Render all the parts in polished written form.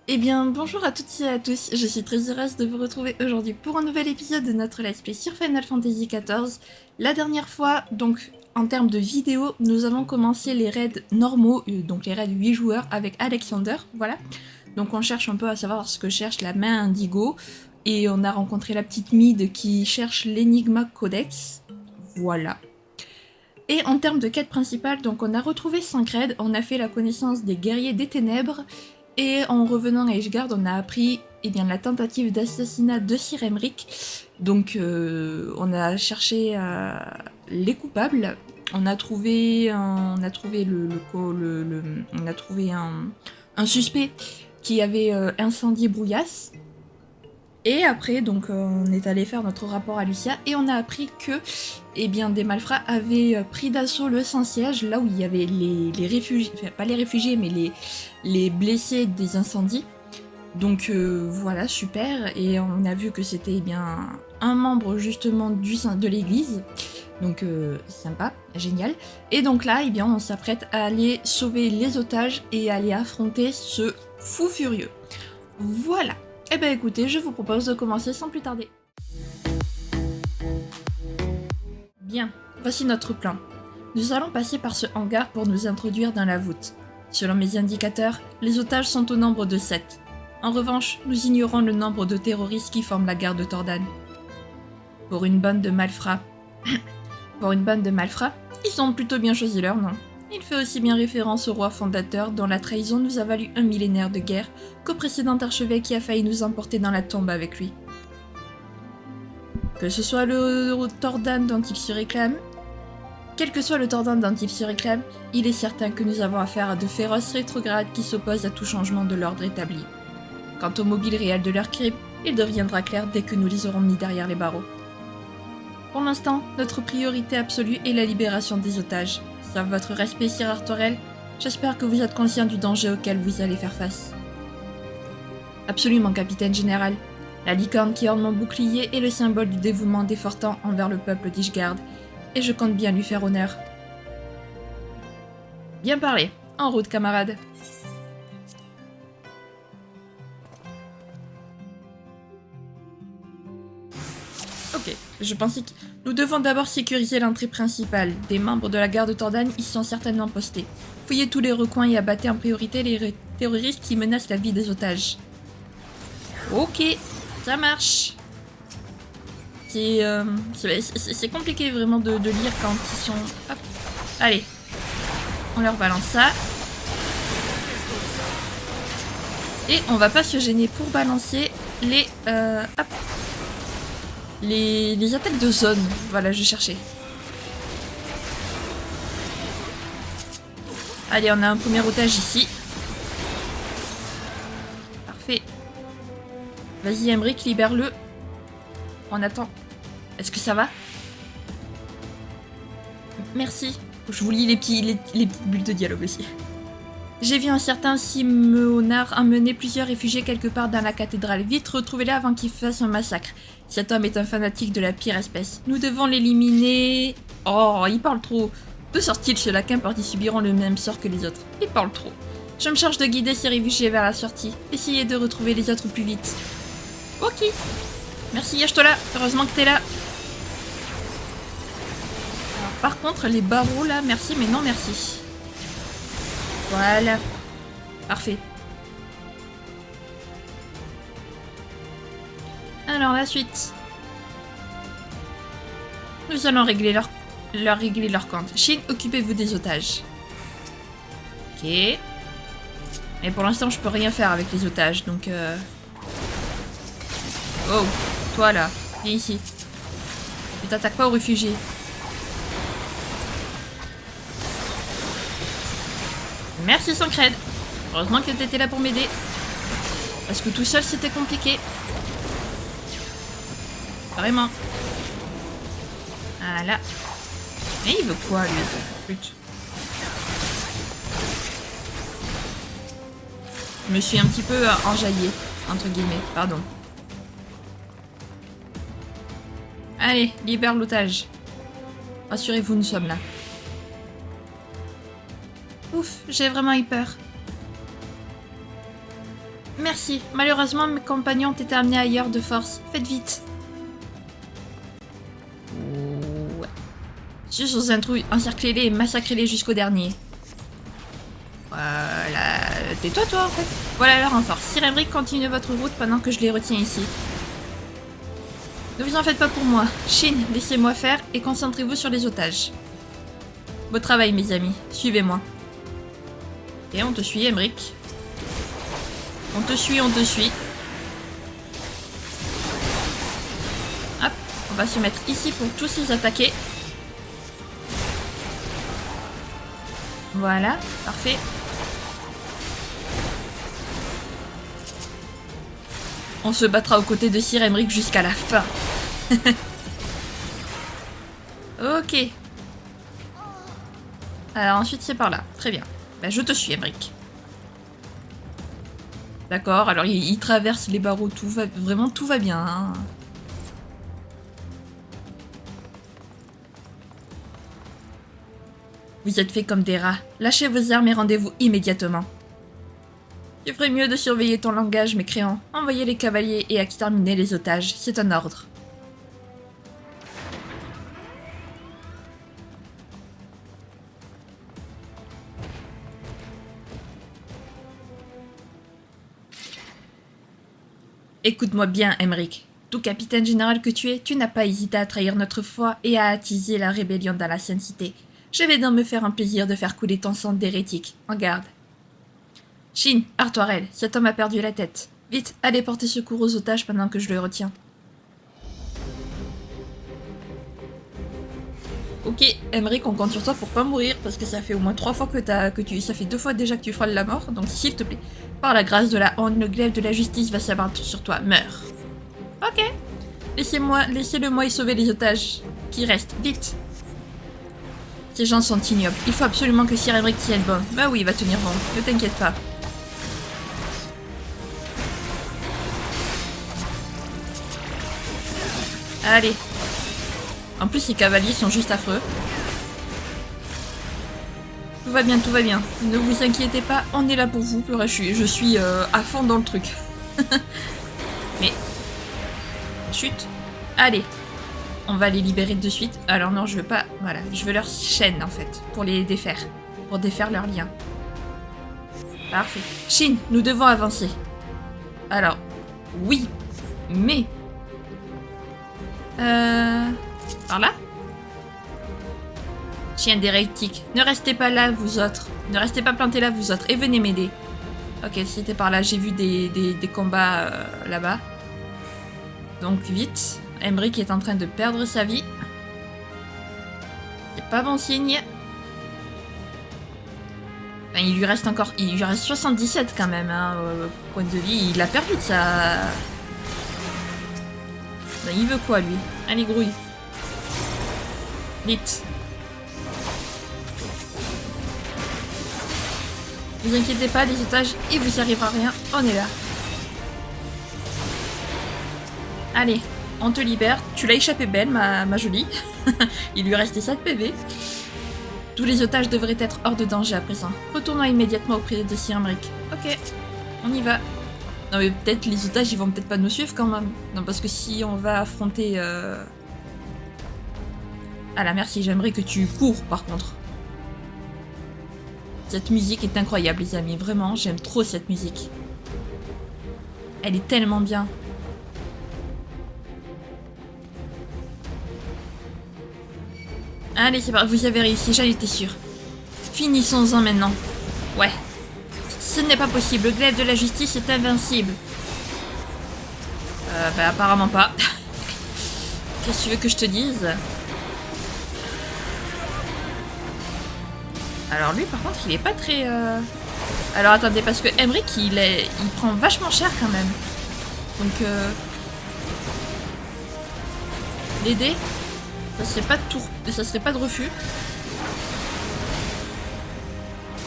Eh bien, bonjour à toutes et à tous, je suis très heureuse de vous retrouver aujourd'hui pour un nouvel épisode de notre let's play sur Final Fantasy XIV. La dernière fois, donc, en termes de vidéo, nous avons commencé les raids normaux, donc les raids 8 joueurs avec Alexander, voilà. Donc on cherche un peu à savoir ce que cherche la main Indigo, et on a rencontré la petite Mid qui cherche l'Enigma Codex, voilà. Et en termes de quête principale, donc on a retrouvé 5 raids, on a fait la connaissance des guerriers des ténèbres, et en revenant à Ishgard, on a appris la tentative d'assassinat de Sir Emric. Donc on a cherché les coupables, on a trouvé un suspect qui avait incendié Brouillasse. Et après, donc, on est allé faire notre rapport à Lucia et on a appris que des malfrats avaient pris d'assaut le Saint-Siège, là où il y avait les réfugiés, enfin pas les réfugiés, mais les blessés des incendies. Donc voilà, super. Et on a vu que c'était un membre justement de l'église. Donc sympa, génial. Et donc là, on s'apprête à aller sauver les otages et aller affronter ce fou furieux. Voilà. Eh ben écoutez, je vous propose de commencer sans plus tarder. Bien, voici notre plan. Nous allons passer par ce hangar pour nous introduire dans la voûte. Selon mes indicateurs, les otages sont au nombre de 7. En revanche, nous ignorons le nombre de terroristes qui forment la garde Tordan. Pour une bande de malfrats, ils ont plutôt bien choisi leur nom. Il fait aussi bien référence au roi fondateur dont la trahison nous a valu un millénaire de guerre qu'au précédent archevêque qui a failli nous emporter dans la tombe avec lui. Que ce soit le Tordan dont il se réclame, quel que soit le Tordan dont il se réclame, il est certain que nous avons affaire à de féroces rétrogrades qui s'opposent à tout changement de l'ordre établi. Quant au mobile réel de leur crime, il deviendra clair dès que nous les aurons mis derrière les barreaux. Pour l'instant, notre priorité absolue est la libération des otages. Sauf votre respect, Sir Artorel, j'espère que vous êtes conscient du danger auquel vous allez faire face. Absolument, capitaine général. La licorne qui orne mon bouclier est le symbole du dévouement des Fortans envers le peuple d'Ishgard, et je compte bien lui faire honneur. Bien parlé. En route, camarade. Ok, je pensais que nous devons d'abord sécuriser l'entrée principale. Des membres de la garde Tordan y sont certainement postés. Fouillez tous les recoins et abattez en priorité les terroristes qui menacent la vie des otages. Ok, ça marche. C'est compliqué vraiment de lire quand ils sont... Hop. Allez, on leur balance ça. Et on va pas se gêner pour balancer les... hop. Les attaques de zone. Voilà, je cherchais. Allez, on a un premier otage ici. Parfait. Vas-y, Emric, libère-le. On attend. Est-ce que ça va? Merci. Je vous lis les petites bulles de dialogue aussi. J'ai vu un certain Simeonard emmener plusieurs réfugiés quelque part dans la cathédrale. Vite, retrouvez-les avant qu'il fasse un massacre. Cet homme est un fanatique de la pire espèce. Nous devons l'éliminer... Oh, il parle trop. D'où sort-il ce laquin parce qu'ils subiront le même sort que les autres? Il parle trop. Je me charge de guider ces réfugiés vers la sortie. Essayez de retrouver les autres plus vite. Ok. Merci Yashtola, heureusement que t'es là. Alors, par contre, les barreaux là, merci mais non merci. Voilà. Parfait. Alors la suite. Nous allons régler leur compte. Shin, occupez-vous des otages. Ok. Mais pour l'instant, je peux rien faire avec les otages, donc... Oh, toi là, viens ici. Tu t'attaques pas aux réfugiés. Merci Sancred. Heureusement que t'étais là pour m'aider. Parce que tout seul c'était compliqué. Vraiment. Voilà. Mais il veut quoi lui? Flûte. Je me suis un petit peu enjaillée, entre guillemets, pardon. Allez, libère l'otage. Rassurez-vous, nous sommes là. Ouf, j'ai vraiment eu peur. Merci. Malheureusement, mes compagnons ont été amenés ailleurs de force. Faites vite. Ouais. Juste aux intrus, encerclez-les et massacrez-les jusqu'au dernier. Voilà. Tais-toi, toi, en fait. Voilà le renfort. Sir Emric, continuez votre route pendant que je les retiens ici. Ne vous en faites pas pour moi. Shin, laissez-moi faire et concentrez-vous sur les otages. Beau travail, mes amis. Suivez-moi. Et on te suit, Emric. On te suit, on te suit. Hop, on va se mettre ici pour tous les attaquer. Voilà, parfait. On se battra aux côtés de Sir Emric jusqu'à la fin. Ok. Alors ensuite c'est par là. Très bien. Bah, je te suis, Emric. D'accord, alors il traverse les barreaux, tout va... Vraiment tout va bien. Hein. Vous êtes faits comme des rats. Lâchez vos armes et rendez-vous immédiatement. Tu ferais mieux de surveiller ton langage, mécréant. Envoyez les cavaliers et exterminer les otages. C'est un ordre. Écoute-moi bien, Emric. Tout capitaine général que tu es, tu n'as pas hésité à trahir notre foi et à attiser la rébellion dans la Sainte Cité. Je vais donc me faire un plaisir de faire couler ton sang d'hérétique. En garde. Shin, Artoirel, cet homme a perdu la tête. Vite, allez porter secours aux otages pendant que je le retiens. Ok, Emric, on compte sur toi pour pas mourir, parce que ça fait au moins 3 fois ça fait 2 fois déjà que tu frôles la mort, donc s'il te plaît, par la grâce de la honte, le glaive de la justice va s'abattre sur toi, meurs. Ok, laissez-le-moi y sauver les otages qui restent, vite. Ces gens sont ignobles, il faut absolument que Sir Emric tienne bon. Bah oui, il va tenir bon, ne t'inquiète pas. Allez. En plus, les cavaliers sont juste affreux. Tout va bien, tout va bien. Ne vous inquiétez pas, on est là pour vous. Je suis à fond dans le truc. Mais... Chut. Allez. On va les libérer de suite. Alors non, je veux pas... Voilà, je veux leur chaîne, en fait, pour les défaire. Pour défaire leurs liens. Parfait. Shin, nous devons avancer. Alors, oui. Mais... Par là? Chien d'hérétique, ne restez pas là, vous autres. Ne restez pas plantés là, vous autres. Et venez m'aider. Ok, c'était par là. J'ai vu des combats là-bas. Donc, vite. Emric est en train de perdre sa vie. C'est pas bon signe. Enfin, il lui reste 77 quand même. Hein, point de vie. Il a perdu de sa... Ben, il veut quoi, lui? Allez, grouille. Vite. Vous inquiétez pas, les otages, il vous arrivera rien. On est là. Allez, on te libère. Tu l'as échappé belle, ma jolie. Il lui restait 7 PV. Tous les otages devraient être hors de danger à présent. Retournons immédiatement auprès de Sir Emric. Ok, on y va. Non mais peut-être les otages ils vont peut-être pas nous suivre quand même. Non parce que si on va affronter... Ah la merci, j'aimerais que tu cours par contre. Cette musique est incroyable les amis, vraiment j'aime trop cette musique. Elle est tellement bien. Allez c'est parti, vous avez réussi, j'en étais sûre. Finissons-en maintenant. Ouais. Ce n'est pas possible, le glaive de la justice est invincible. Bah apparemment pas. Qu'est-ce que tu veux que je te dise? Alors lui par contre il est pas très... Alors attendez, parce que Emric il prend vachement cher quand même. Donc l'aider, ça serait pas de refus.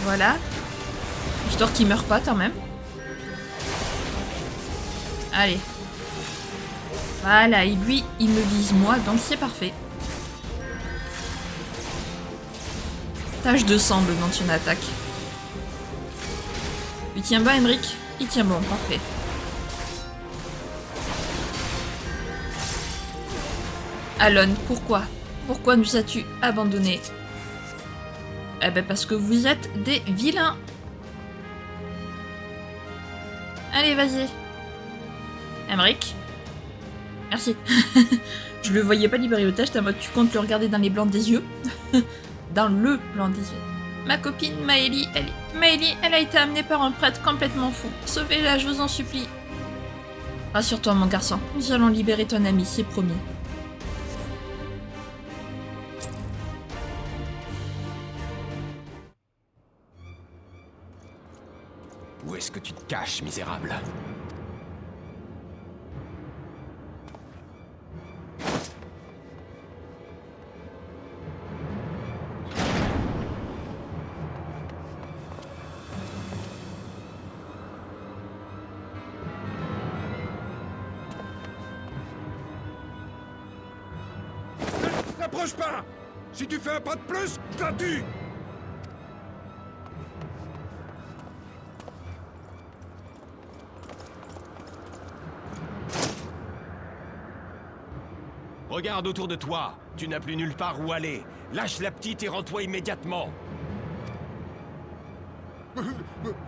Voilà. Histoire qu'il meure pas quand même. Allez. Voilà, et lui, il me vise moi, donc c'est parfait. Tache de sang le nom de son attaque. Il tient bas, Emric. Il tient bon, parfait. Alon, pourquoi? Pourquoi nous as-tu abandonnés? Eh ben parce que vous êtes des vilains. Allez, vas-y. Emmerich. Merci. Je le voyais pas libérer l'otage, t'es en mode tu comptes le regarder dans les blancs des yeux. Dans le blanc des yeux. Ma copine Maëlie, elle a été amenée par un prêtre complètement fou. Sauvez-la, je vous en supplie. Rassure-toi mon garçon, nous allons libérer ton ami, c'est promis. Où est-ce que tu te caches, misérable? N'approche pas! Si tu fais un pas de plus, je la tue! Regarde autour de toi. Tu n'as plus nulle part où aller. Lâche la petite et rends-toi immédiatement.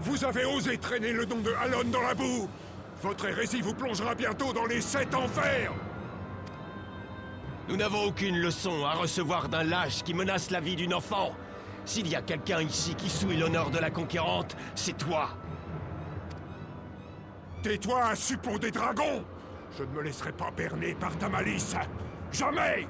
Vous avez osé traîner le don de Alon dans la boue! Votre hérésie vous plongera bientôt dans les 7 enfers! Nous n'avons aucune leçon à recevoir d'un lâche qui menace la vie d'une enfant. S'il y a quelqu'un ici qui souille l'honneur de la conquérante, c'est toi. Tais-toi, suppôt des dragons! Je ne me laisserai pas berner par ta malice! Jamais!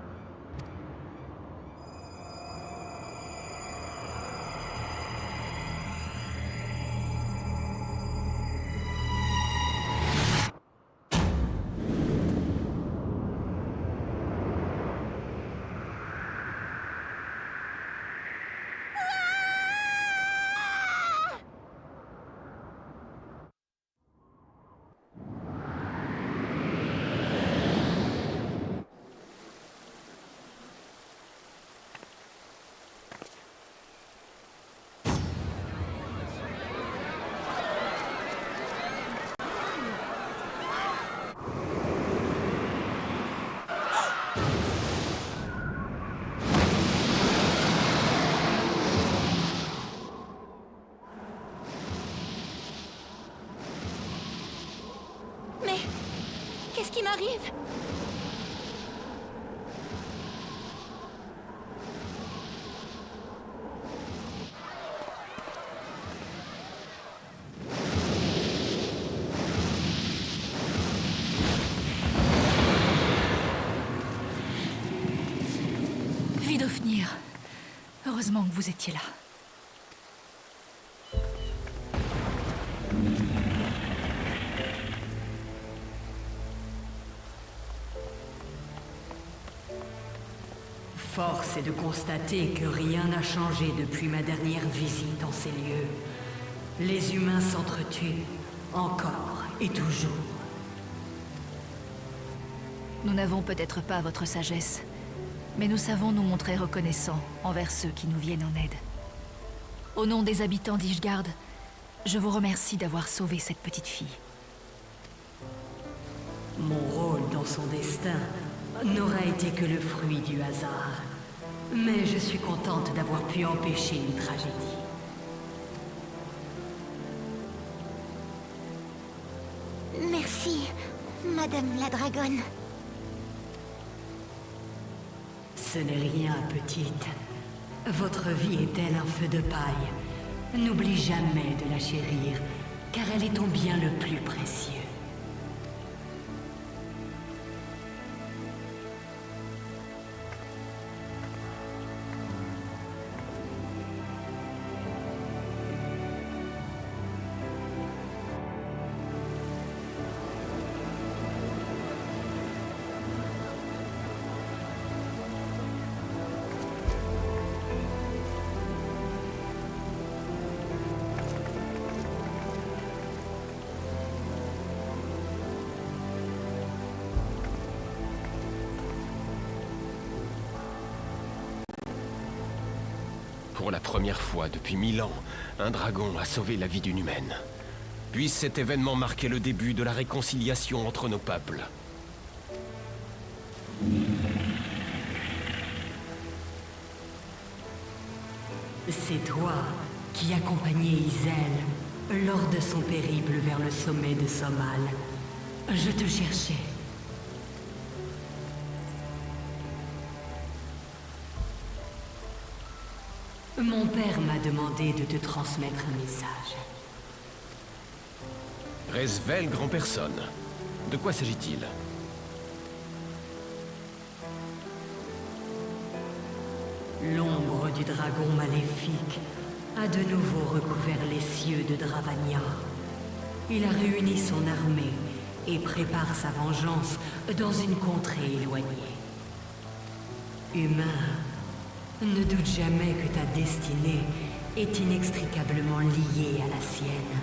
Qu'est-ce qui m'arrive? Vidofnir, heureusement que vous étiez là. Force est de constater que rien n'a changé depuis ma dernière visite en ces lieux. Les humains s'entretuent, encore et toujours. Nous n'avons peut-être pas votre sagesse, mais nous savons nous montrer reconnaissants envers ceux qui nous viennent en aide. Au nom des habitants d'Ishgard, je vous remercie d'avoir sauvé cette petite fille. Mon rôle dans son destin n'aura été que le fruit du hasard. Mais je suis contente d'avoir pu empêcher une tragédie. Merci, Madame la Dragonne. Ce n'est rien, petite. Votre vie est tel un feu de paille. N'oublie jamais de la chérir, car elle est ton bien le plus précieux. Pour la première fois depuis 1000 ans, un dragon a sauvé la vie d'une humaine. Puisse cet événement marquer le début de la réconciliation entre nos peuples. C'est toi qui accompagnais Isel lors de son périple vers le sommet de Somal. Je te cherchais. Mon père m'a demandé de te transmettre un message. Resvel grand personne. De quoi s'agit-il? L'ombre du dragon maléfique a de nouveau recouvert les cieux de Dravania. Il a réuni son armée et prépare sa vengeance dans une contrée éloignée. Humain, ne doute jamais que ta destinée est inextricablement liée à la sienne.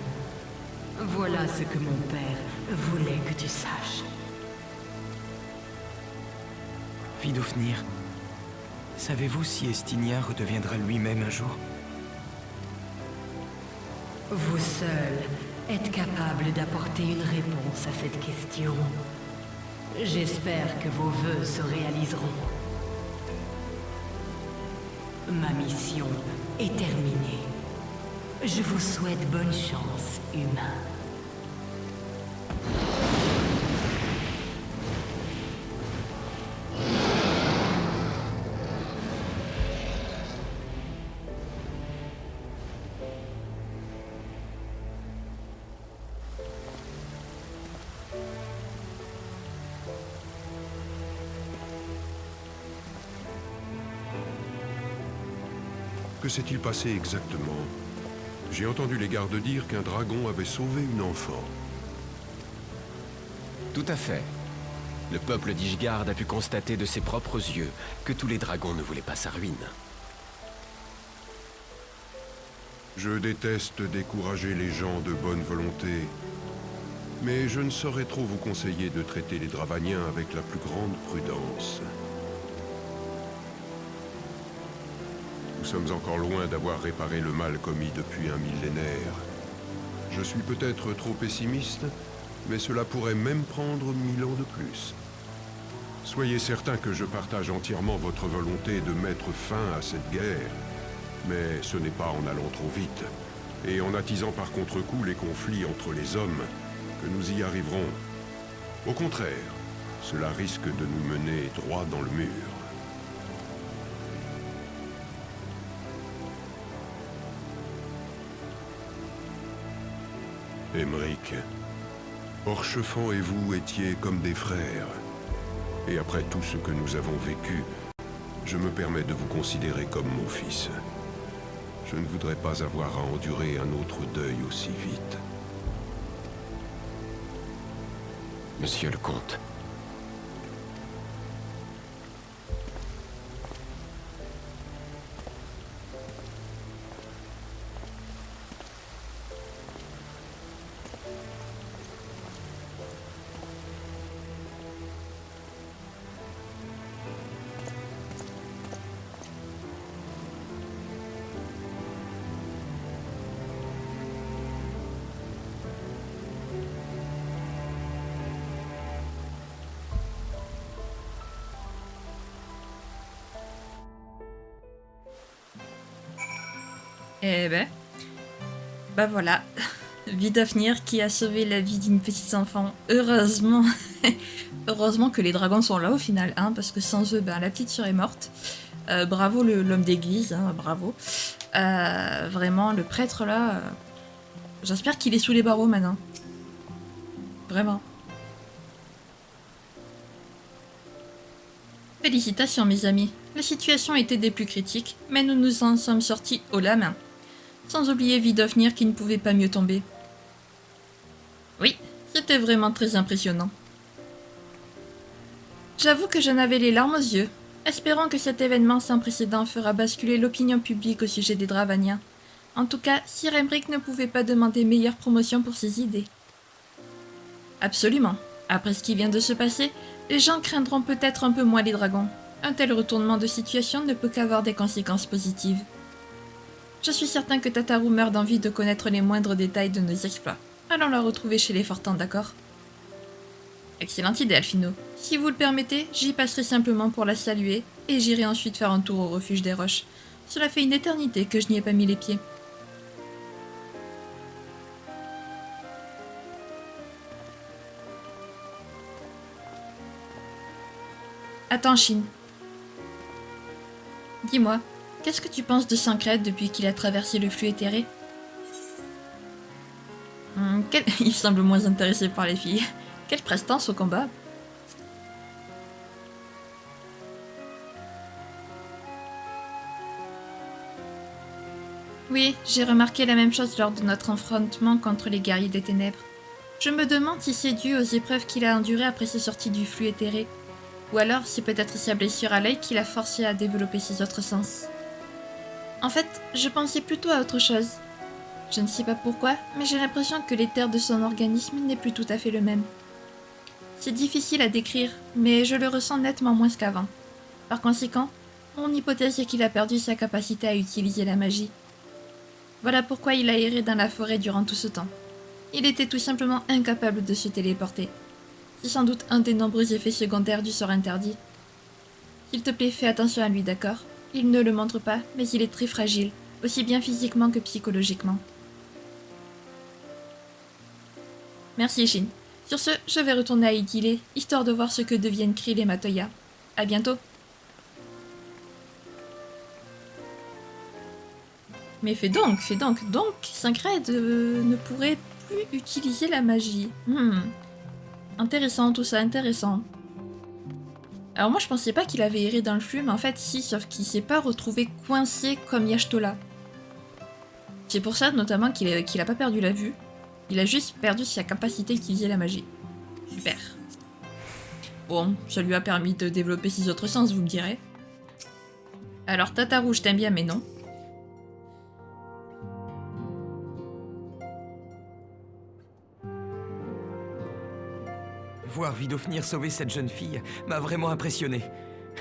Voilà ce que mon père voulait que tu saches. Vidofnir, savez-vous si Estinia redeviendra lui-même un jour? Vous seul êtes capable d'apporter une réponse à cette question. J'espère que vos vœux se réaliseront. Ma mission est terminée. Je vous souhaite bonne chance, humain. Que s'est-il passé exactement? J'ai entendu les gardes dire qu'un dragon avait sauvé une enfant. Tout à fait. Le peuple d'Ishgard a pu constater de ses propres yeux que tous les dragons ne voulaient pas sa ruine. Je déteste décourager les gens de bonne volonté, mais je ne saurais trop vous conseiller de traiter les Dravaniens avec la plus grande prudence. Nous sommes encore loin d'avoir réparé le mal commis depuis un millénaire. Je suis peut-être trop pessimiste, mais cela pourrait même prendre 1000 ans de plus. Soyez certain que je partage entièrement votre volonté de mettre fin à cette guerre, mais ce n'est pas en allant trop vite, et en attisant par contre-coup les conflits entre les hommes, que nous y arriverons. Au contraire, cela risque de nous mener droit dans le mur. Aymeric, Orchefant et vous étiez comme des frères. Et après tout ce que nous avons vécu, je me permets de vous considérer comme mon fils. Je ne voudrais pas avoir à endurer un autre deuil aussi vite. Monsieur le comte. Eh ben, bah voilà, Vidofnir qui a sauvé la vie d'une petite enfant. Heureusement, heureusement que les dragons sont là au final, hein, parce que sans eux, ben, la petite serait morte. Bravo l'homme d'église, hein, bravo. Vraiment, le prêtre là, j'espère qu'il est sous les barreaux maintenant. Vraiment. Félicitations mes amis, la situation était des plus critiques, mais nous nous en sommes sortis haut la main. Sans oublier Vidofnir qui ne pouvait pas mieux tomber. Oui, c'était vraiment très impressionnant. J'avoue que j'en avais les larmes aux yeux, espérant que cet événement sans précédent fera basculer l'opinion publique au sujet des Dravaniens. En tout cas, Sir Aymeric ne pouvait pas demander meilleure promotion pour ses idées. Absolument. Après ce qui vient de se passer, les gens craindront peut-être un peu moins les dragons. Un tel retournement de situation ne peut qu'avoir des conséquences positives. Je suis certain que Tataru meurt d'envie de connaître les moindres détails de nos exploits. Allons la retrouver chez les Fortins, d'accord? Excellente idée, Alphino. Si vous le permettez, j'y passerai simplement pour la saluer, et j'irai ensuite faire un tour au refuge des roches. Cela fait une éternité que je n'y ai pas mis les pieds. Attends, Shin. Dis-moi, qu'est-ce que tu penses de Sancred depuis qu'il a traversé le flux éthéré? Il semble moins intéressé par les filles. Quelle prestance au combat! Oui, j'ai remarqué la même chose lors de notre affrontement contre les guerriers des ténèbres. Je me demande si c'est dû aux épreuves qu'il a endurées après sa sortie du flux éthéré, ou alors c'est peut-être sa blessure à l'œil qui l'a forcé à développer ses autres sens. En fait, je pensais plutôt à autre chose. Je ne sais pas pourquoi, mais j'ai l'impression que l'éther de son organisme n'est plus tout à fait le même. C'est difficile à décrire, mais je le ressens nettement moins qu'avant. Par conséquent, mon hypothèse est qu'il a perdu sa capacité à utiliser la magie. Voilà pourquoi il a erré dans la forêt durant tout ce temps. Il était tout simplement incapable de se téléporter. C'est sans doute un des nombreux effets secondaires du sort interdit. S'il te plaît, fais attention à lui, d'accord? Il ne le montre pas, mais il est très fragile, aussi bien physiquement que psychologiquement. Merci, Shin. Sur ce, je vais retourner à Idyle, histoire de voir ce que deviennent Krill et Matoya. À bientôt. Mais fais donc. Donc, Sancred ne pourrait plus utiliser la magie. Intéressant tout ça, intéressant. Alors moi je pensais pas qu'il avait erré dans le flux, mais en fait si, sauf qu'il s'est pas retrouvé coincé comme Y'shtola. C'est pour ça notamment qu'il a pas perdu la vue. Il a juste perdu sa capacité à utiliser la magie. Super. Bon, ça lui a permis de développer ses autres sens, vous me direz. Alors Tataru, je t'aime bien, mais non. Voir Vidofnir sauver cette jeune fille m'a vraiment impressionné.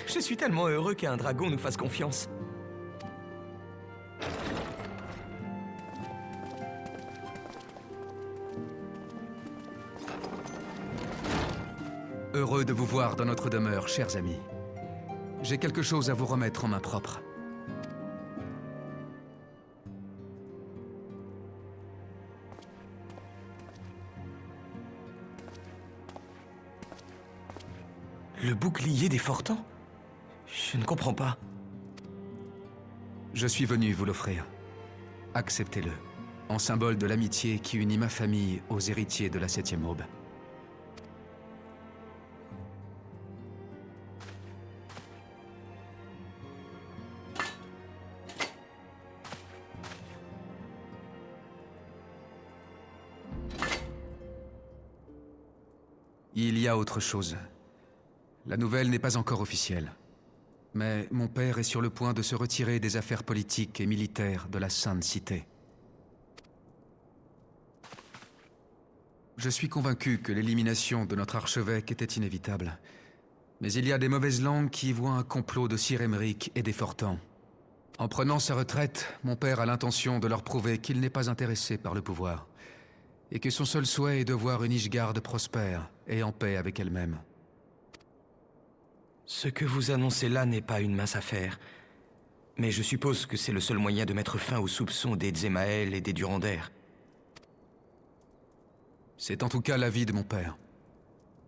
Je suis tellement heureux qu'un dragon nous fasse confiance. Heureux de vous voir dans notre demeure, chers amis. J'ai quelque chose à vous remettre en main propre. Le bouclier des Fortins? Je ne comprends pas. Je suis venu vous l'offrir. Acceptez-le, en symbole de l'amitié qui unit ma famille aux héritiers de la 7e aube. Il y a autre chose. La nouvelle n'est pas encore officielle. Mais mon père est sur le point de se retirer des affaires politiques et militaires de la Sainte Cité. Je suis convaincu que l'élimination de notre archevêque était inévitable. Mais il y a des mauvaises langues qui y voient un complot de Sir Emeric et des Fortins. En prenant sa retraite, mon père a l'intention de leur prouver qu'il n'est pas intéressé par le pouvoir. Et que son seul souhait est de voir une Ishgard prospère et en paix avec elle-même. Ce que vous annoncez là n'est pas une mince affaire. Mais je suppose que c'est le seul moyen de mettre fin aux soupçons des Dzemael et des Durander. C'est en tout cas l'avis de mon père.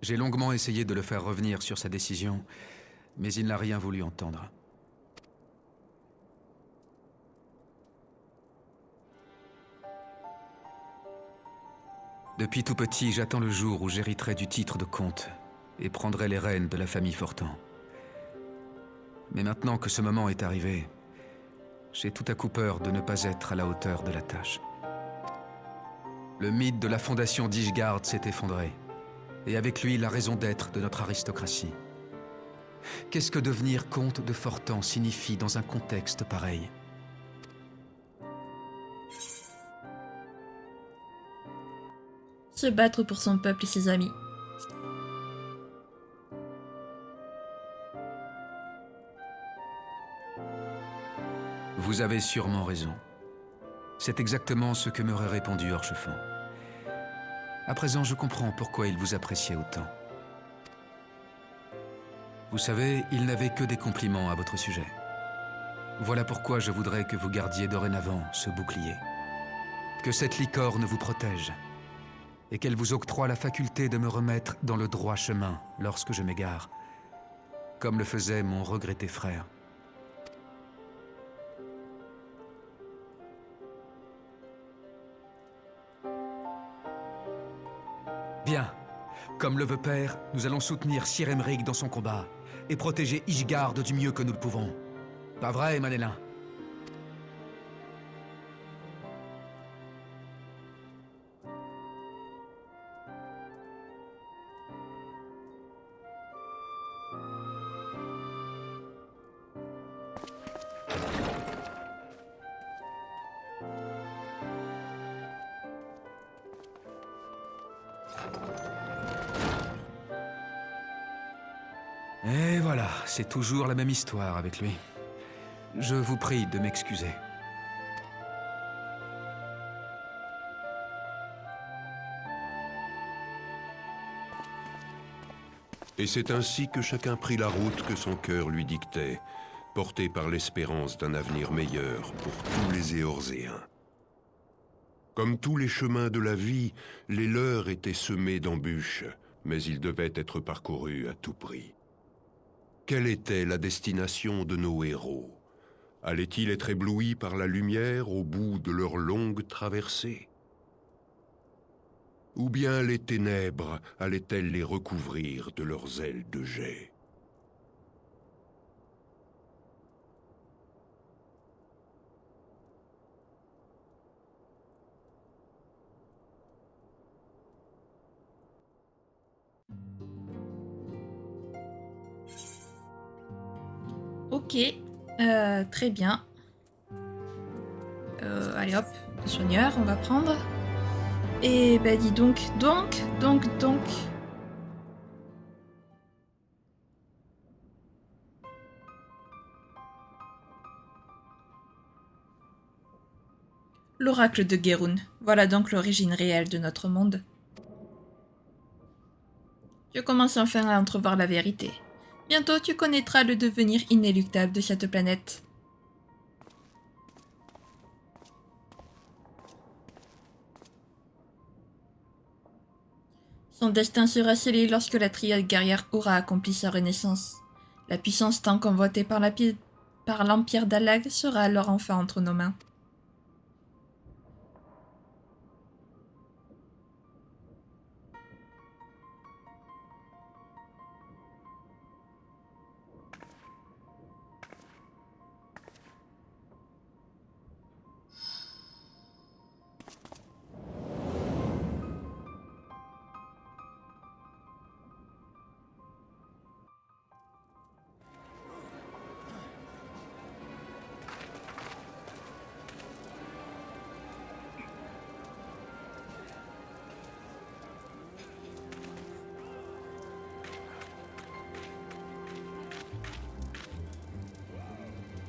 J'ai longuement essayé de le faire revenir sur sa décision, mais il n'a rien voulu entendre. Depuis tout petit, j'attends le jour où j'hériterai du titre de comte et prendrai les rênes de la famille Fortin. Mais maintenant que ce moment est arrivé, j'ai tout à coup peur de ne pas être à la hauteur de la tâche. Le mythe de la fondation d'Ishgard s'est effondré, et avec lui la raison d'être de notre aristocratie. Qu'est-ce que devenir comte de Fortin signifie dans un contexte pareil ? Se battre pour son peuple et ses amis. Vous avez sûrement raison. C'est exactement ce que m'aurait répondu Orchefin. À présent, je comprends pourquoi il vous appréciait autant. Vous savez, il n'avait que des compliments à votre sujet. Voilà pourquoi je voudrais que vous gardiez dorénavant ce bouclier. Que cette licorne vous protège, et qu'elle vous octroie la faculté de me remettre dans le droit chemin lorsque je m'égare, comme le faisait mon regretté frère. Bien. Comme le veut Père, nous allons soutenir Sir Emeric dans son combat et protéger Ishgard du mieux que nous le pouvons. Pas vrai, Manélin? Et voilà, c'est toujours la même histoire avec lui. Je vous prie de m'excuser. Et c'est ainsi que chacun prit la route que son cœur lui dictait, porté par l'espérance d'un avenir meilleur pour tous les Éorzéens. Comme tous les chemins de la vie, les leurs étaient semés d'embûches, mais ils devaient être parcourus à tout prix. Quelle était la destination de nos héros? Allaient-ils être éblouis par la lumière au bout de leur longue traversée? Ou bien les ténèbres allaient-elles les recouvrir de leurs ailes de jais? Ok, très bien. Allez hop, le soigneur, on va prendre. Et bah dis donc. L'oracle de Gerun. Voilà donc l'origine réelle de notre monde. Tu commences enfin à entrevoir la vérité. Bientôt tu connaîtras le devenir inéluctable de cette planète. Son destin sera scellé lorsque la triade guerrière aura accompli sa renaissance. La puissance tant convoitée par l'Empire d'Alag sera alors enfin entre nos mains.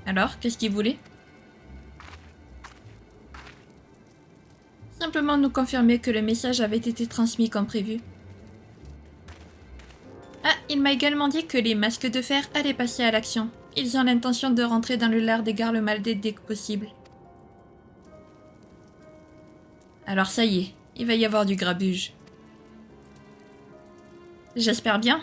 Alors, qu'est-ce qu'il voulait? Simplement nous confirmer que le message avait été transmis comme prévu. Ah, il m'a également dit que les masques de fer allaient passer à l'action. Ils ont l'intention de rentrer dans le lard des Garlemaldé dès que possible. Alors ça y est, il va y avoir du grabuge. J'espère bien.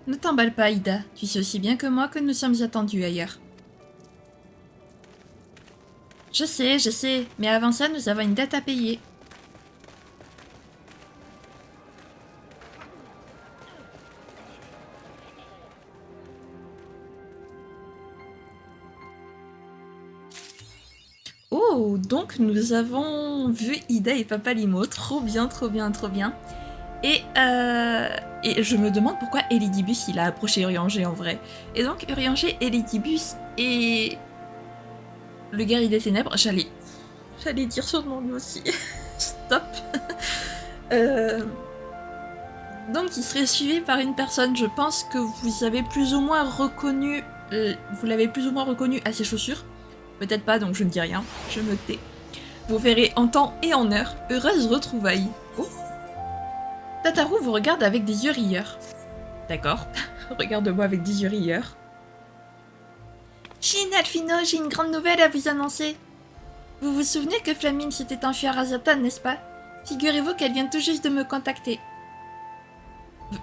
Ne t'emballe pas, Ida. Tu sais aussi bien que moi que nous sommes attendus ailleurs. Je sais, mais avant ça, nous avons une dette à payer. Oh, donc nous avons vu Ida et Papa Limo. Trop bien. Et je me demande pourquoi Elidibus il a approché Urianger en vrai. Et donc Urianger, Elidibus et le guerrier des ténèbres, j'allais dire son nom lui aussi. Stop. Donc il serait suivi par une personne, je pense que vous avez plus ou moins reconnu, à ses chaussures. Peut-être pas, donc je ne dis rien, je me tais. Vous verrez en temps et en heure. Heureuse retrouvaille. Oh. Tataru vous regarde avec des yeux rieurs. D'accord. Regarde-moi avec des yeux rieurs. Shin, Alphino, j'ai une grande nouvelle à vous annoncer. Vous vous souvenez que Flamine s'était enfuie à Razatan, n'est-ce pas? Figurez-vous qu'elle vient tout juste de me contacter.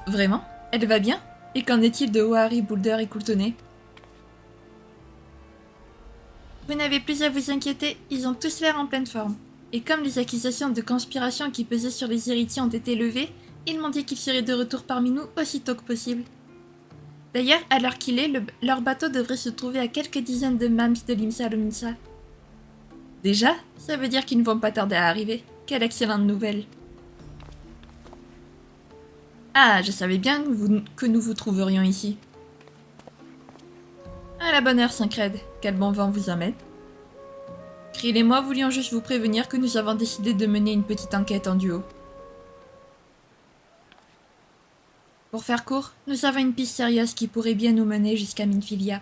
Vraiment? Elle va bien? Et qu'en est-il de Ohari, Boulder et Coultonnet? Vous n'avez plus à vous inquiéter, ils ont tous l'air en pleine forme. Et comme les accusations de conspiration qui pesaient sur les héritiers ont été levées, ils m'ont dit qu'ils seraient de retour parmi nous aussitôt que possible. D'ailleurs, à l'heure qu'il est, leur bateau devrait se trouver à quelques dizaines de mams de l'Imsa Lominsa. Déjà, ça veut dire qu'ils ne vont pas tarder à arriver. Quelle excellente nouvelle. Ah, je savais bien que nous vous trouverions ici. À la bonne heure, Saint-Cred. Quel bon vent vous emmène. Krill et moi voulions juste vous prévenir que nous avons décidé de mener une petite enquête en duo. Pour faire court, nous avons une piste sérieuse qui pourrait bien nous mener jusqu'à Minfilia.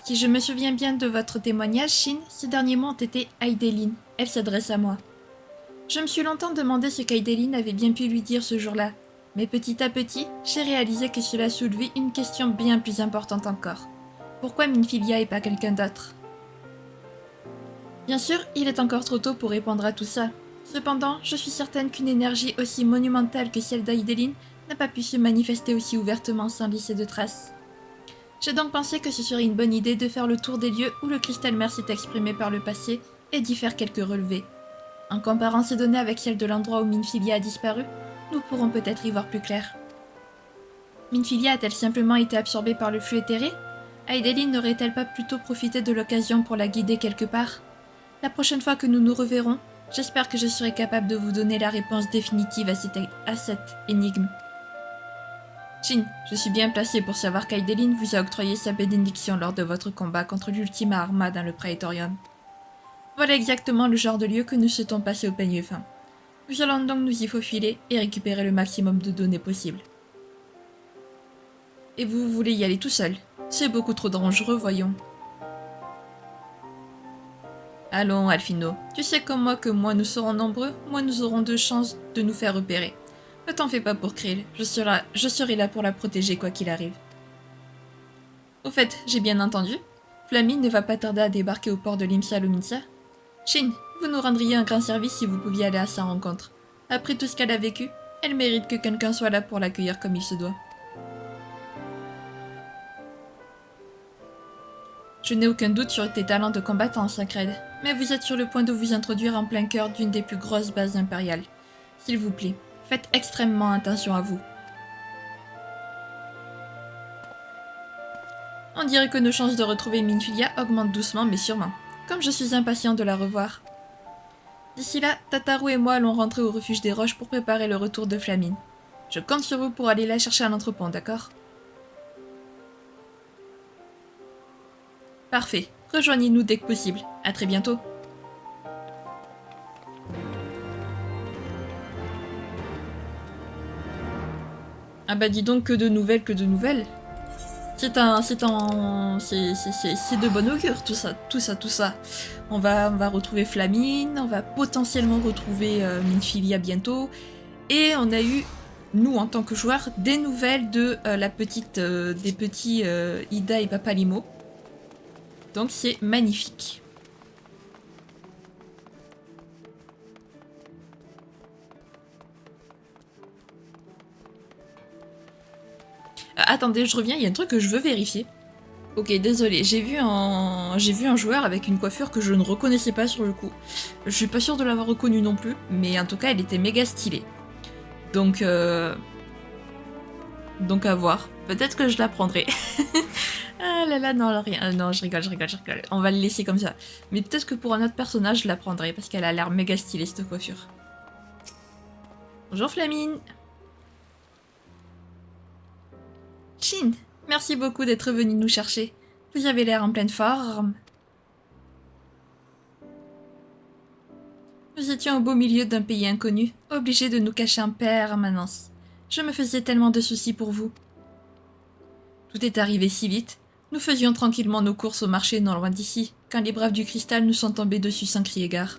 Si je me souviens bien de votre témoignage, Shin, ces derniers mots ont été Aidelin. Elle s'adresse à moi. Je me suis longtemps demandé ce qu'Aidelin avait bien pu lui dire ce jour-là, mais petit à petit, j'ai réalisé que cela soulevait une question bien plus importante encore. Pourquoi Minfilia et pas quelqu'un d'autre? Bien sûr, il est encore trop tôt pour répondre à tout ça. Cependant, je suis certaine qu'une énergie aussi monumentale que celle d'Aidelin n'a pas pu se manifester aussi ouvertement sans laisser de traces. J'ai donc pensé que ce serait une bonne idée de faire le tour des lieux où le cristal mère s'est exprimé par le passé et d'y faire quelques relevés. En comparant ces données avec celles de l'endroit où Minfilia a disparu, nous pourrons peut-être y voir plus clair. Minfilia a-t-elle simplement été absorbée par le flux éthéré? Aidelin n'aurait-elle pas plutôt profité de l'occasion pour la guider quelque part? La prochaine fois que nous nous reverrons, j'espère que je serai capable de vous donner la réponse définitive à cette énigme. Shin, je suis bien placé pour savoir qu'Aidelin vous a octroyé sa bénédiction lors de votre combat contre l'Ultima Arma dans le Praetorium. Voilà exactement le genre de lieu que nous souhaitons passer au peigne fin. Nous allons donc nous y faufiler et récupérer le maximum de données possible. Et vous voulez y aller tout seul? C'est beaucoup trop dangereux, voyons. Allons, Alphino, tu sais comme moi que moins nous serons nombreux, moins nous aurons de chances de nous faire repérer. Ne t'en fais pas pour Krill, je serai là pour la protéger quoi qu'il arrive. Au fait, j'ai bien entendu, Flamine ne va pas tarder à débarquer au port de l'Imsa Lominsa. Shin, vous nous rendriez un grand service si vous pouviez aller à sa rencontre. Après tout ce qu'elle a vécu, elle mérite que quelqu'un soit là pour l'accueillir comme il se doit. Je n'ai aucun doute sur tes talents de combattant, Saint-Cred, mais vous êtes sur le point de vous introduire en plein cœur d'une des plus grosses bases impériales. S'il vous plaît, faites extrêmement attention à vous. On dirait que nos chances de retrouver Minfilia augmentent doucement mais sûrement, comme je suis impatient de la revoir. D'ici là, Tataru et moi allons rentrer au refuge des roches pour préparer le retour de Flamine. Je compte sur vous pour aller la chercher à l'entrepont, d'accord? Parfait, rejoignez-nous dès que possible. À très bientôt. Ah bah dis donc que de nouvelles, que de nouvelles. C'est de bon augure tout ça. On va retrouver Flamine, on va potentiellement retrouver Minfilia bientôt. Et on a eu, nous en tant que joueurs, des nouvelles de des petits Ida et Papalimo. Donc c'est magnifique. Attendez, je reviens, il y a un truc que je veux vérifier. Ok, désolé, j'ai vu un joueur avec une coiffure que je ne reconnaissais pas sur le coup. Je suis pas sûre de l'avoir reconnue non plus, mais en tout cas, elle était méga stylée. Donc à voir. Peut-être que je la prendrai. Ah là là, non, rien. Non, je rigole. On va le laisser comme ça. Mais peut-être que pour un autre personnage, je la prendrai, parce qu'elle a l'air méga stylée, cette coiffure. Bonjour Flamine. Shin, merci beaucoup d'être venu nous chercher. Vous avez l'air en pleine forme. Nous étions au beau milieu d'un pays inconnu, obligés de nous cacher en permanence. Je me faisais tellement de soucis pour vous. Tout est arrivé si vite. Nous faisions tranquillement nos courses au marché non loin d'ici, quand les braves du cristal nous sont tombés dessus sans crier gare.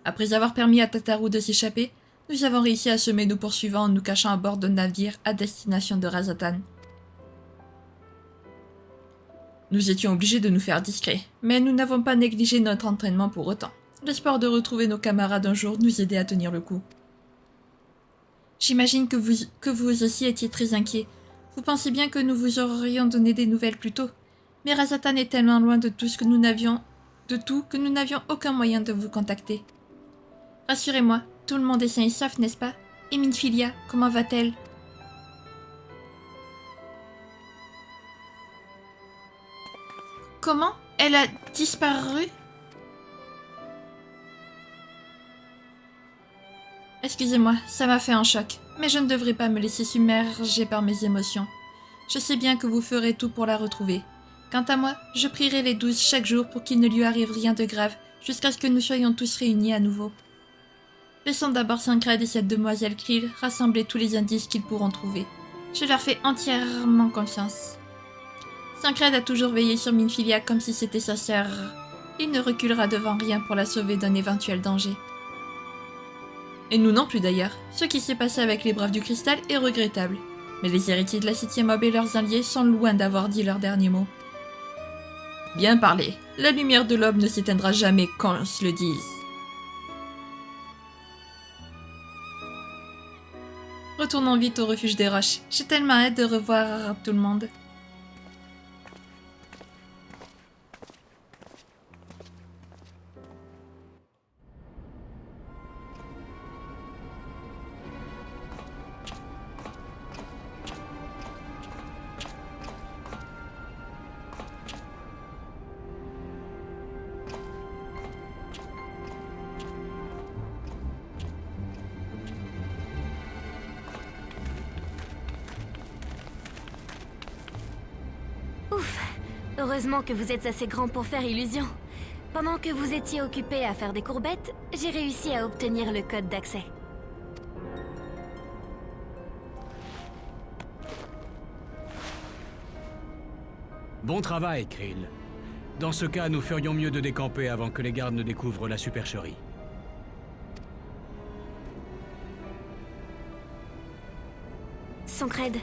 Après avoir permis à Tataru de s'échapper, nous avons réussi à semer nos poursuivants en nous cachant à bord d'un navire à destination de Razatan. Nous étions obligés de nous faire discrets, mais nous n'avons pas négligé notre entraînement pour autant. L'espoir de retrouver nos camarades un jour nous aidait à tenir le coup. J'imagine que vous aussi étiez très inquiets. Vous pensez bien que nous vous aurions donné des nouvelles plus tôt. Mais Razatan est tellement loin de tout que nous n'avions aucun moyen de vous contacter. Rassurez-moi, tout le monde est sain et sauf, n'est-ce pas? Et Minfilia, comment va-t-elle? Comment? Elle a disparu? Excusez-moi, ça m'a fait un choc, mais je ne devrais pas me laisser submerger par mes émotions. Je sais bien que vous ferez tout pour la retrouver. Quant à moi, je prierai les 12 chaque jour pour qu'il ne lui arrive rien de grave, jusqu'à ce que nous soyons tous réunis à nouveau. Laissons d'abord Sancred et cette demoiselle Krill rassembler tous les indices qu'ils pourront trouver. Je leur fais entièrement confiance. Sancred a toujours veillé sur Minfilia comme si c'était sa sœur. Il ne reculera devant rien pour la sauver d'un éventuel danger. Et nous non plus d'ailleurs. Ce qui s'est passé avec les Braves du Cristal est regrettable. Mais les héritiers de la 7e aube et leurs alliés sont loin d'avoir dit leur dernier mot. Bien parlé. La lumière de l'aube ne s'éteindra jamais qu'on se le dise. Retournons vite au refuge des roches. J'ai tellement hâte de revoir tout le monde. Heureusement que vous êtes assez grand pour faire illusion. Pendant que vous étiez occupé à faire des courbettes, j'ai réussi à obtenir le code d'accès. Bon travail, Krill. Dans ce cas, nous ferions mieux de décamper avant que les gardes ne découvrent la supercherie. Sancred,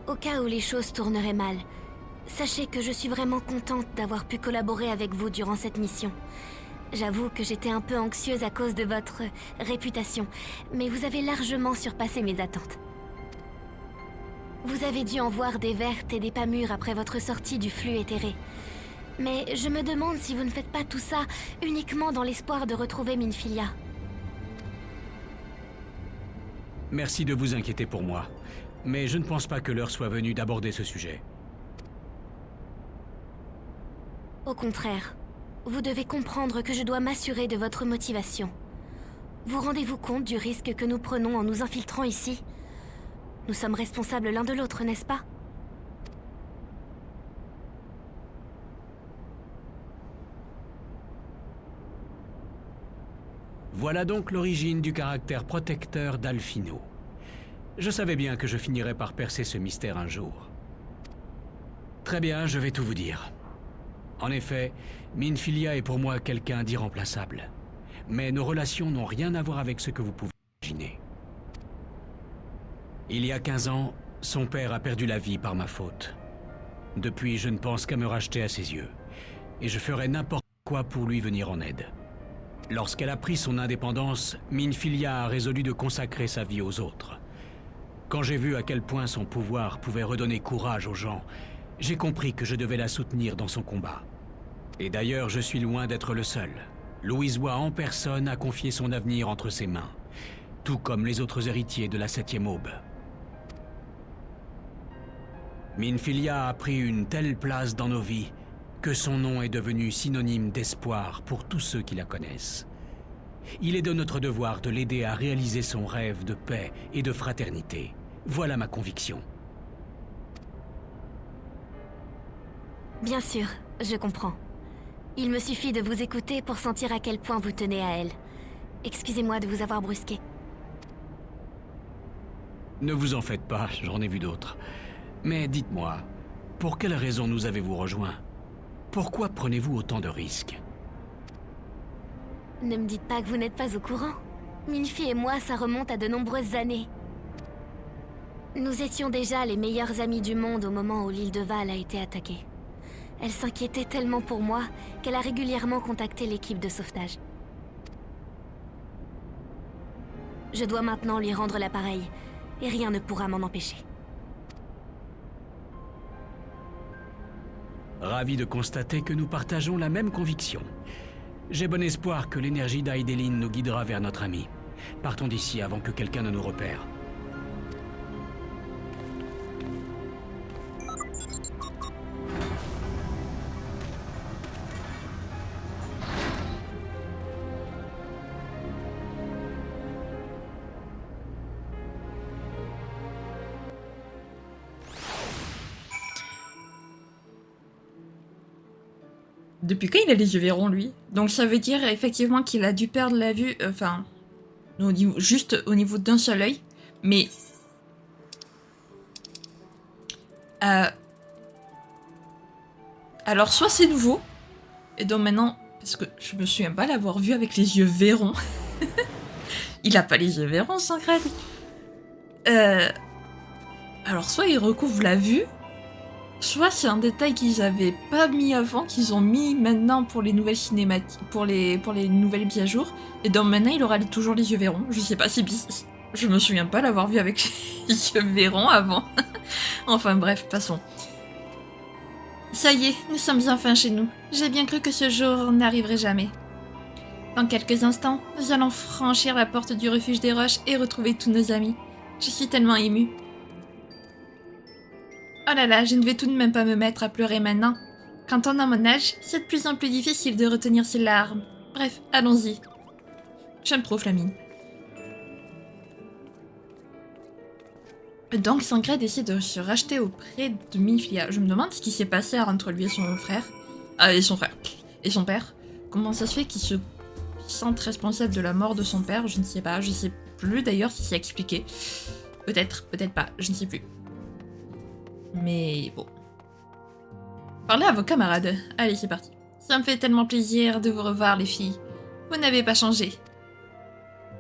au cas où les choses tourneraient mal, sachez que je suis vraiment contente d'avoir pu collaborer avec vous durant cette mission. J'avoue que j'étais un peu anxieuse à cause de votre réputation, mais vous avez largement surpassé mes attentes. Vous avez dû en voir des vertes et des pas mûres après votre sortie du flux éthéré. Mais je me demande si vous ne faites pas tout ça uniquement dans l'espoir de retrouver Minfilia. Merci de vous inquiéter pour moi, mais je ne pense pas que l'heure soit venue d'aborder ce sujet. Au contraire, vous devez comprendre que je dois m'assurer de votre motivation. Vous rendez-vous compte du risque que nous prenons en nous infiltrant ici? Nous sommes responsables l'un de l'autre, n'est-ce pas? Voilà donc l'origine du caractère protecteur d'Alphino. Je savais bien que je finirais par percer ce mystère un jour. Très bien, je vais tout vous dire. En effet, Minfilia est pour moi quelqu'un d'irremplaçable. Mais nos relations n'ont rien à voir avec ce que vous pouvez imaginer. Il y a 15 ans, son père a perdu la vie par ma faute. Depuis, je ne pense qu'à me racheter à ses yeux. Et je ferai n'importe quoi pour lui venir en aide. Lorsqu'elle a pris son indépendance, Minfilia a résolu de consacrer sa vie aux autres. Quand j'ai vu à quel point son pouvoir pouvait redonner courage aux gens, j'ai compris que je devais la soutenir dans son combat. Et d'ailleurs, je suis loin d'être le seul. Louisois en personne a confié son avenir entre ses mains, tout comme les autres héritiers de la 7e aube. Minfilia a pris une telle place dans nos vies que son nom est devenu synonyme d'espoir pour tous ceux qui la connaissent. Il est de notre devoir de l'aider à réaliser son rêve de paix et de fraternité. Voilà ma conviction. Bien sûr, je comprends. Il me suffit de vous écouter pour sentir à quel point vous tenez à elle. Excusez-moi de vous avoir brusqué. Ne vous en faites pas, j'en ai vu d'autres. Mais dites-moi, Pour quelle raison nous avez-vous rejoints? Pourquoi prenez-vous autant de risques? Ne me dites pas que vous n'êtes pas au courant. Milfi et moi, ça remonte à de nombreuses années. Nous étions déjà les meilleurs amis du monde au moment où l'île de Val a été attaquée. Elle s'inquiétait tellement pour moi qu'elle a régulièrement contacté l'équipe de sauvetage. Je dois maintenant lui rendre l'appareil, et rien ne pourra m'en empêcher. Ravi de constater que nous partageons la même conviction. J'ai bon espoir que l'énergie d'Aïdeline nous guidera vers notre ami. Partons d'ici avant que quelqu'un ne nous repère. Depuis quand il a les yeux verrons, lui? Donc ça veut dire effectivement qu'il a dû perdre la vue, enfin, juste au niveau d'un seul œil. Mais... alors soit c'est nouveau, et donc maintenant, parce que je me souviens pas l'avoir vu avec les yeux verrons. Il a pas les yeux verrons, Sancred. Alors soit il recouvre la vue, soit c'est un détail qu'ils avaient pas mis avant, qu'ils ont mis maintenant pour les nouvelles cinématiques, pour les nouvelles mises à jour. Et donc maintenant il aura toujours les yeux verrons. Je sais pas si... Je me souviens pas l'avoir vu avec les yeux verrons avant. Enfin bref, passons. Ça y est, nous sommes enfin chez nous. J'ai bien cru que ce jour n'arriverait jamais. Dans quelques instants, nous allons franchir la porte du refuge des roches et retrouver tous nos amis. Je suis tellement émue. Oh là là, je ne vais tout de même pas me mettre à pleurer maintenant. Quand on a mon âge, c'est de plus en plus difficile de retenir ses larmes. Bref, allons-y. J'aime trop Flamine. Donc Sancred essaie de se racheter auprès de Milfia. Je me demande ce qui s'est passé entre lui et son frère. Et son frère. Et son père. Comment ça se fait qu'il se sente responsable de la mort de son père? Je ne sais pas. Je sais plus d'ailleurs si c'est expliqué. Peut-être, peut-être pas. Je ne sais plus. Mais bon. Parlez à vos camarades. Allez, c'est parti. Ça me fait tellement plaisir de vous revoir, les filles. Vous n'avez pas changé.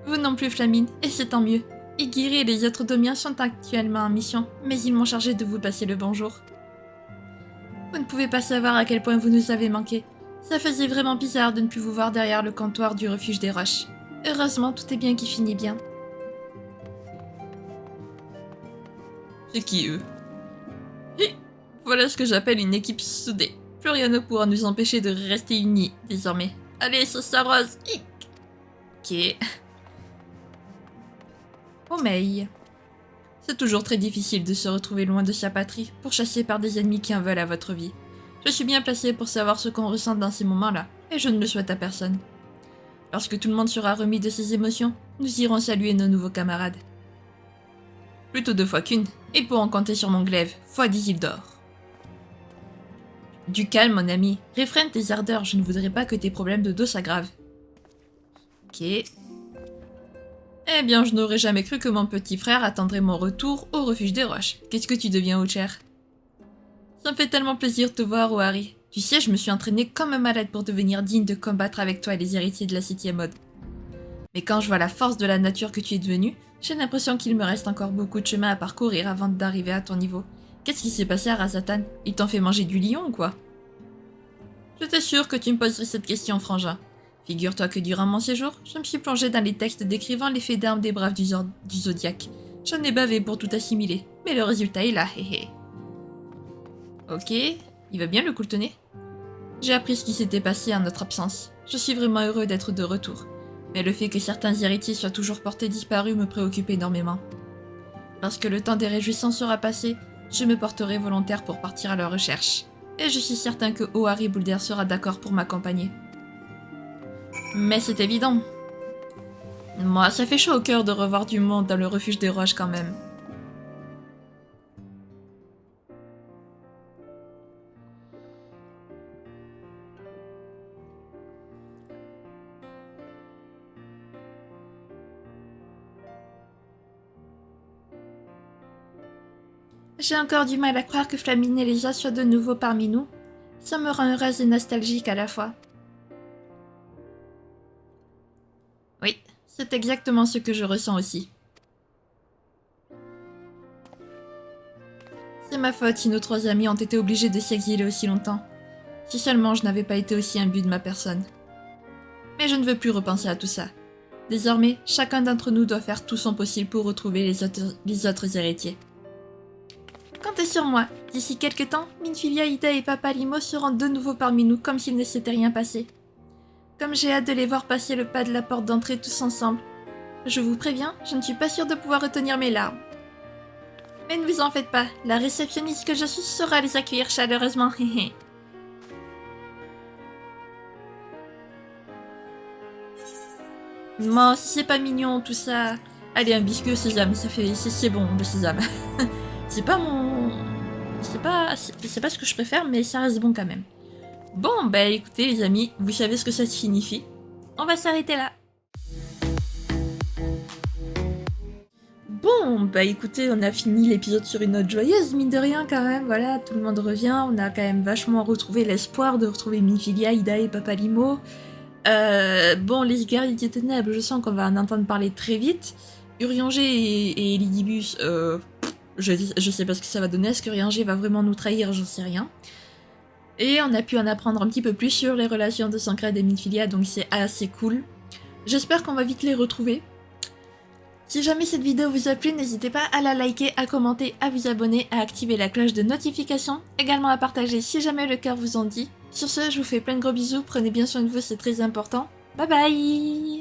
Vous non plus, Flamine, et c'est tant mieux. Igiri et les autres Domiens sont actuellement en mission, mais ils m'ont chargé de vous passer le bonjour. Vous ne pouvez pas savoir à quel point vous nous avez manqué. Ça faisait vraiment bizarre de ne plus vous voir derrière le comptoir du refuge des roches. Heureusement, tout est bien qui finit bien. C'est qui, eux? Et voilà ce que j'appelle une équipe soudée. Plus rien ne pourra nous empêcher de rester unis, désormais. Allez, sauce à rose. Ok. Omeille. C'est toujours très difficile de se retrouver loin de sa patrie, pourchassé par des ennemis qui en veulent à votre vie. Je suis bien placée pour savoir ce qu'on ressent dans ces moments-là, et je ne le souhaite à personne. Lorsque tout le monde sera remis de ses émotions, nous irons saluer nos nouveaux camarades. Plutôt 2 fois qu'une, et pour en compter sur mon glaive, fois 10 îles d'or. Du calme, mon ami. Réfrène tes ardeurs, je ne voudrais pas que tes problèmes de dos s'aggravent. Ok. Eh bien, je n'aurais jamais cru que mon petit frère attendrait mon retour au refuge des roches. Qu'est-ce que tu deviens, Ocher? Ça me fait tellement plaisir de te voir, Ohari. Tu sais, je me suis entraînée comme un malade pour devenir digne de combattre avec toi et les héritiers de la 7e mode. Mais quand je vois la force de la nature que tu es devenue, j'ai l'impression qu'il me reste encore beaucoup de chemin à parcourir avant d'arriver à ton niveau. Qu'est-ce qui s'est passé à Razatan? Il t'en fait manger du lion ou quoi? J'étais sûre que tu me poserais cette question, frangin. Figure-toi que durant mon séjour, je me suis plongée dans les textes décrivant les faits d'armes des braves du Zodiaque. J'en ai bavé pour tout assimiler, mais le résultat est là, hé hé. Ok, il va bien le coultonner. J'ai appris ce qui s'était passé en notre absence. Je suis vraiment heureux d'être de retour. Mais le fait que certains héritiers soient toujours portés disparus me préoccupe énormément. Lorsque le temps des réjouissances sera passé, je me porterai volontaire pour partir à leur recherche. Et je suis certain que Ohari Boulder sera d'accord pour m'accompagner. Mais c'est évident. Moi, ça fait chaud au cœur de revoir du monde dans le refuge des roches quand même. J'ai encore du mal à croire que Flamine et Leja soient de nouveau parmi nous. Ça me rend heureuse et nostalgique à la fois. Oui, c'est exactement ce que je ressens aussi. C'est ma faute si nos 3 amis ont été obligés de s'exiler aussi longtemps. Si seulement je n'avais pas été aussi imbu de ma personne. Mais je ne veux plus repenser à tout ça. Désormais, chacun d'entre nous doit faire tout son possible pour retrouver les autres héritiers. Comptez sur moi. D'ici quelques temps, Minfilia, Ida et Papa Limo seront de nouveau parmi nous comme s'il ne s'était rien passé. Comme j'ai hâte de les voir passer le pas de la porte d'entrée tous ensemble. Je vous préviens, je ne suis pas sûre de pouvoir retenir mes larmes. Mais ne vous en faites pas, la réceptionniste que je suis saura les accueillir chaleureusement. Moi, si c'est pas mignon tout ça... Allez, un biscuit au sésame, ça fait... c'est bon, le sésame. C'est pas mon... C'est pas ce que je préfère, mais ça reste bon quand même. Bon, bah écoutez les amis, vous savez ce que ça signifie. On va s'arrêter là. Bon, bah écoutez, on a fini l'épisode sur une note joyeuse, mine de rien quand même, voilà, tout le monde revient, on a quand même vachement retrouvé l'espoir de retrouver Minfilia, Ida et Papa Limo. Bon, les guerriers des ténèbres, je sens qu'on va en entendre parler très vite. Urianger et Lidibus, je sais pas ce que ça va donner, est-ce que Urianger va vraiment nous trahir, j'en sais rien. Et on a pu en apprendre un petit peu plus sur les relations de Sancred et Minfilia, donc c'est assez cool. J'espère qu'on va vite les retrouver. Si jamais cette vidéo vous a plu, n'hésitez pas à la liker, à commenter, à vous abonner, à activer la cloche de notification, également à partager si jamais le cœur vous en dit. Sur ce, je vous fais plein de gros bisous, prenez bien soin de vous, c'est très important. Bye bye!